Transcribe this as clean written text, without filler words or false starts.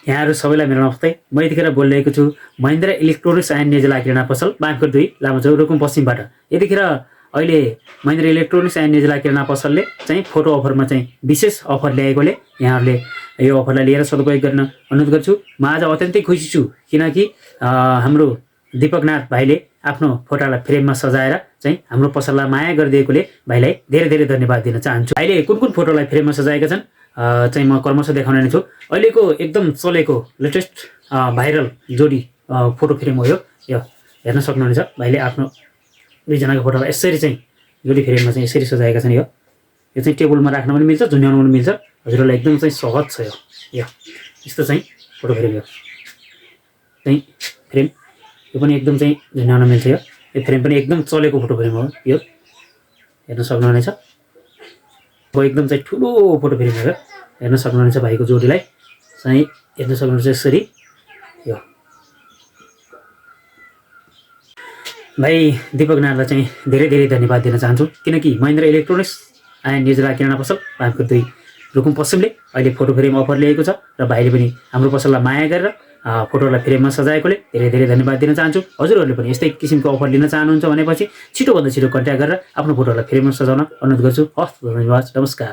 यहाँहरू सबैलाई मेरो नमस्ते। म यतिखेर बोलिरहेको छु महिन्द्रा इलेक्ट्रोनिक्स एन्ड नेजुला किराना पसल बाँककोट 2 लामोचौर रुकुम पश्चिमबाट। यतिखेर अहिले महिन्द्रा इलेक्ट्रोनिक्स एन्ड नेजुला किराना पसलले चाहिँ फोटो अफरमा चाहिँ विशेष अफर ल्याएकोले यहाँहरूले यो अफरलाई लिएर सदुपयोग गर्न अनुरोध गर्छु। म आज अत्यन्तै खुसी छु किनकि हाम्रो दीपकनाथ भाइले आफ्नो फोटोलाई फ्रेममा सजाएर चाहिँ हाम्रो पसललाई माया गरिदिएकोले भाइलाई धेरै धेरै धन्यवाद दिन चाहन्छु। भाइले कुन कुन फोटोलाई फ्रेममा सजाएका छन् चाहिँ म क्रमशः देखाउने नै छु। अहिलेको एकदम चलेको लेटेस्ट भाइरल जोडी फोटो फ्रेम हो यो हेर्न सक्नुहुनेछ। भाइले आफ्नो दुईजनाको फोटोलाई यसरी चाहिँ जोडी फ्रेममा चाहिँ यसरी सजाएका छन्। यो चाहिँ टेबलमा राख्न पनि मिल्छ, झुन्ड्याउन पनि मिल्छ। हजुरहरूलाई एकदम चाहिँ सहज छ यो यस्तो चाहिँ फोटो फ्रेम। यो चाहिँ फ्रेम यो पनि एकदम चाहिँ झुन्ड्याउन मिल्छ। यो फ्रेम पनि एकदम चलेको फोटो फ्रेम हो। यो हेर्न सक्नुहुनेछ। एकदम चाहिँ ठुलो फोटो फ्रेम हो। हेर्न सक्नुहुनेछ भाइको जोडीलाई चाहिँ हेर्न सक्नुहुनेछ यसरी। यो भाइ दीपकनाथलाई चाहिँ धेरै धेरै धन्यवाद दिन चाहन्छु किनकि महिन्द्रा इलेक्ट्रोनिक्स एन्ड नेजुला किराना पसल बाँककोट 2 रुकुम पश्चिमले अहिले फोटो फ्रेम अफर ल्याएको छ र भाइले पनि हाम्रो पसललाई माया गरेर फोटोलाई फ्रेममा सजाएकोले धेरै धेरै धन्यवाद दिन चाहन्छु। हजुरहरूले पनि यस्तै किसिमको अफर लिन चाहनुहुन्छ भनेपछि छिटोभन्दा छिटो कन्ट्याक्ट गरेर आफ्नो फोटोलाई फ्रेममा सजाउन अनुरोध गर्छु। हस्, धन्यवाद, नमस्कार।